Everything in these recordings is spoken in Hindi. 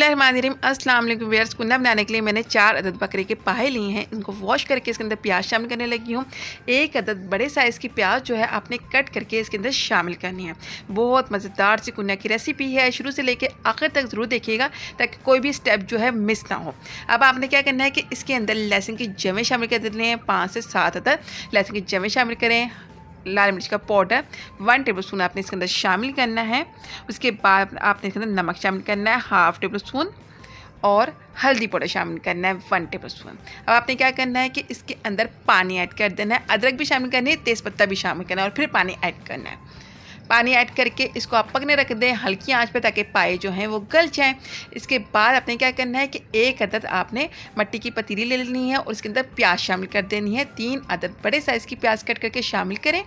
बिस्मिल्लाहिर्रहमानिर्रहीम। अस्सलाम वालेकुम व्यूअर्स। कुन्ना बनाने के लिए मैंने 4 अदद बकरे के पाए लिए हैं। इनको वॉश करके इसके अंदर प्याज शामिल करने लगी हूँ। 1 अदद बड़े साइज़ की प्याज जो है आपने कट करके इसके अंदर शामिल करनी है। बहुत मज़ेदार सी कुन्ना की रेसिपी है, शुरू से लेकर आखिर तक ज़रूर देखिएगा ताकि कोई भी स्टेप जो है मिस ना हो। अब आपने क्या करना है कि इसके अंदर लहसुन की जवें शामिल कर देने हैं। 5 से 7 अदद लहसुन की जवें शामिल करें। लाल मिर्च का पाउडर 1 टेबलस्पून आपने इसके अंदर शामिल करना है। उसके बाद आपने इसके अंदर नमक शामिल करना है 1/2 टेबलस्पून और हल्दी पाउडर शामिल करना है 1 टेबलस्पून। अब आपने क्या करना है कि इसके अंदर पानी ऐड कर देना है। अदरक भी शामिल करनी है, तेज़पत्ता भी शामिल करना है और फिर पानी ऐड करना है। पानी ऐड करके इसको आप पकने रख दें हल्की आंच पे ताकि पाए जो हैं वो गल जाएं। इसके बाद आपने क्या करना है कि 1 अदद आपने मट्टी की पतीली ले लेनी है और इसके अंदर प्याज शामिल कर देनी है। 3 अदद बड़े साइज़ की प्याज कट करके शामिल करें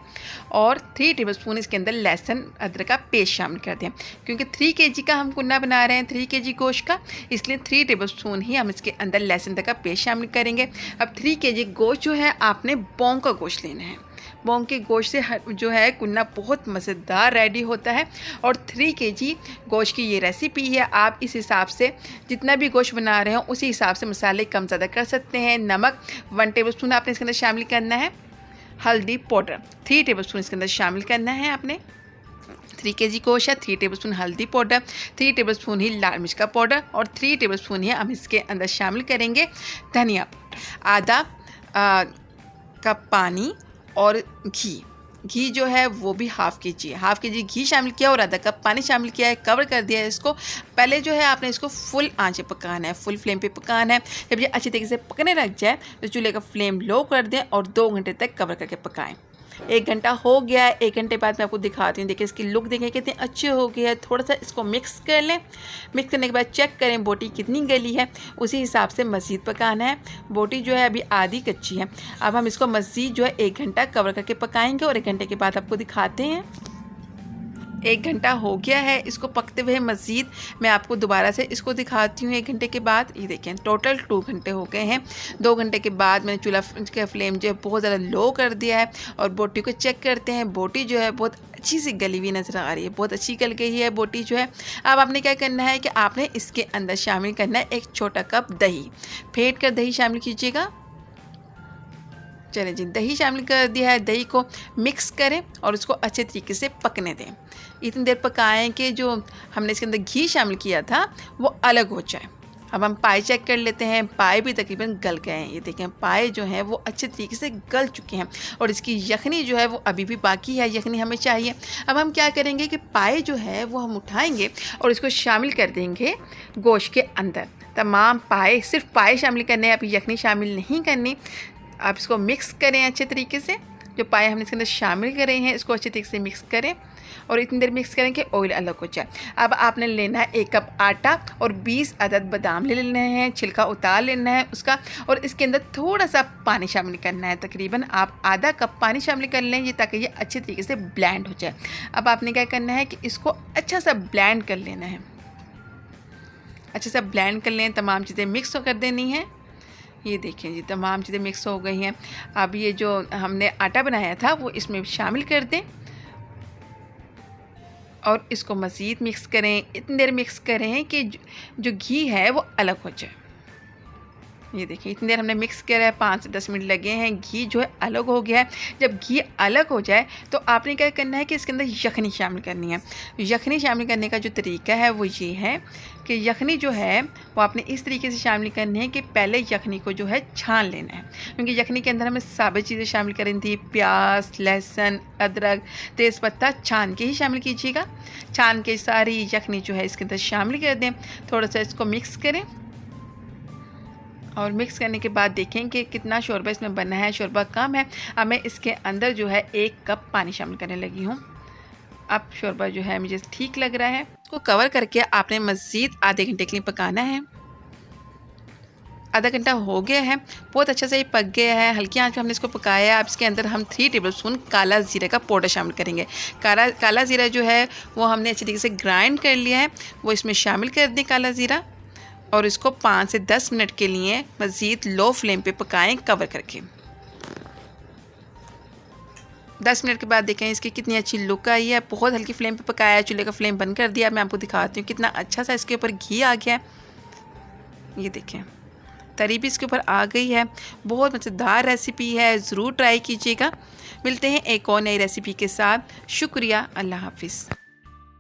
और 3 टेबलस्पून इसके अंदर लहसुन अदरक का पेस्ट शामिल कर दें। क्योंकि 3 kg का हम कुन्ना बना रहे हैं, 3 kg गोश्त का, इसलिए 3 टेबलस्पून ही हम इसके अंदर लहसुन अदरक का पेस्ट शामिल करेंगे। अब 3 kg गोश्त जो है आपने बोंग का गोश्त लेना है। बोंग के गोश्त से जो है कुन्ना बहुत मज़ेदार रेडी होता है। और 3 kg गोश्त की ये रेसिपी है। आप इस हिसाब से जितना भी गोश्त बना रहे हो उसी हिसाब से मसाले कम ज़्यादा कर सकते हैं। नमक 1 टेबलस्पून आपने इसके अंदर शामिल करना है। हल्दी पाउडर 3 टेबलस्पून इसके अंदर शामिल करना है आपने। 3 kg गोश्त है, 3 टेबलस्पून हल्दी पाउडर, 3 टेबलस्पून ही लाल मिर्च का पाउडर और 3 टेबलस्पून ही हम इसके अंदर शामिल करेंगे धनिया पाउडर। आधा कप पानी और घी जो है वो भी 1/2 kg है। 1/2 kg घी शामिल किया और आधा कप पानी शामिल किया है। कवर कर दिया है इसको। पहले जो है आपने इसको फुल आंच पे पकाना है, फुल फ्लेम पे पकाना है। जब ये अच्छी तरीके से पकने लग जाए तो चूल्हे का फ्लेम लो कर दें और 2 घंटे तक कवर करके पकाएं। 1 घंटा हो गया है। 1 घंटे बाद मैं आपको दिखाती हूँ। देखिए इसकी लुक देखें कितनी अच्छी हो गई है। थोड़ा सा इसको मिक्स कर लें। मिक्स करने के बाद चेक करें बोटी कितनी गली है, उसी हिसाब से मज़ीद पकाना है। बोटी जो है अभी आधी कच्ची है। अब हम इसको मज़ीद जो है 1 घंटा कवर करके पकाएंगे और 1 घंटे के बाद आपको दिखाते हैं। 1 घंटा हो गया है इसको पकते हुए। मज़ीद मैं आपको दोबारा से इसको दिखाती हूँ 1 घंटे के बाद। ये देखें टोटल 2 घंटे हो गए हैं। 2 घंटे के बाद मैंने चूल्हा का फ्लेम जो है बहुत ज़्यादा लो कर दिया है और बोटी को चेक करते हैं। बोटी जो है बहुत अच्छी सी गली हुई नज़र आ रही है, बहुत अच्छी गल गई है बोटी जो है। अब आपने क्या करना है कि आपने इसके अंदर शामिल करना है 1 छोटा कप दही। फेंट कर दही शामिल कीजिएगा। चलें जी, दही शामिल कर दिया है। दही को मिक्स करें और उसको अच्छे तरीके से पकने दें। इतनी देर पकाएं कि जो हमने इसके अंदर घी शामिल किया था वो अलग हो जाए। अब हम पाए चेक कर लेते हैं। पाए भी तकरीबन गल गए हैं। ये देखें पाए जो हैं वो अच्छे तरीके से गल चुके हैं और इसकी यखनी जो है वो अभी भी बाकी है। यखनी हमें चाहिए। अब हम क्या करेंगे कि पाए जो है वो हम उठाएंगे और इसको शामिल कर देंगे गोश्त के अंदर। तमाम पाए, सिर्फ पाए शामिल करने हैं, आप यखनी शामिल नहीं करनी। आप इसको मिक्स करें अच्छे तरीके से। जो पाए हमने इसके अंदर शामिल करे हैं इसको अच्छे तरीके से मिक्स करें और इतनी देर मिक्स करें कि ऑयल अलग हो जाए। अब आपने लेना है 1 कप आटा और 20 अदद बादाम ले लेने हैं। छिलका उतार लेना है उसका और इसके अंदर थोड़ा सा पानी शामिल करना है। तकरीबन आप आधा कप पानी शामिल कर लें ये ताकि ये अच्छे तरीके से ब्लेंड हो जाए। अब आपने क्या करना है कि इसको अच्छा सा ब्लेंड कर लेना है। अच्छा सा ब्लेंड कर लें, तमाम चीज़ें मिक्स कर देनी हैं। ये देखें जी तमाम चीज़ें मिक्स हो गई हैं। अब ये जो हमने आटा बनाया था वो इसमें शामिल कर दें और इसको मज़ीद मिक्स करें। इतनी देर मिक्स करें कि जो घी है वो अलग हो जाए। ये देखिए इतनी देर हमने मिक्स किया है, 5 से 10 मिनट लगे हैं। घी जो है अलग हो गया है। जब घी अलग हो जाए तो आपने क्या करना है कि इसके अंदर यखनी शामिल करनी है। यखनी शामिल करने का जो तरीका है वो ये है कि यखनी जो है वो आपने इस तरीके से शामिल करनी है कि पहले यखनी को जो है छान लेना है। क्योंकि यखनी के अंदर हमें साबित चीज़ें शामिल करनी थी, प्याज, लहसुन, अदरक, तेज़पत्ता, छान के ही शामिल कीजिएगा। छान के सारी यखनी जो है इसके अंदर शामिल कर दें। थोड़ा सा इसको मिक्स करें और मिक्स करने के बाद देखें कि कितना शोरबा इसमें बना है। शोरबा कम है। अब मैं इसके अंदर जो है 1 कप पानी शामिल करने लगी हूँ। अब शोरबा जो है मुझे ठीक लग रहा है। इसको कवर करके आपने मज़ीद आधे घंटे के लिए पकाना है। आधा घंटा हो गया है, बहुत अच्छा से ये पक गया है। हल्की आंच पे हमने इसको पकाया है। अब इसके अंदर हम 3 टेबलस्पून काला ज़ीरा का पाउडर शामिल करेंगे। काला ज़ीरा जो है वो हमने अच्छी तरीके से ग्राइंड कर लिया है, वो इसमें शामिल कर दें काला ज़ीरा और इसको 5 से 10 मिनट के लिए मज़ीद लो फ्लेम पे पकाएं कवर करके। 10 मिनट के बाद देखें इसकी कितनी अच्छी लुक आई है। बहुत हल्की फ्लेम पे पकाया है, चूल्हे का फ्लेम बंद कर दिया। मैं आपको दिखाती हूँ कितना अच्छा सा इसके ऊपर घी आ गया है। ये देखें तरी भी इसके ऊपर आ गई है। बहुत मज़ेदार रेसिपी है, ज़रूर ट्राई कीजिएगा। मिलते हैं एक और नई रेसिपी के साथ। शुक्रिया, अल्लाह हाफ़िज़।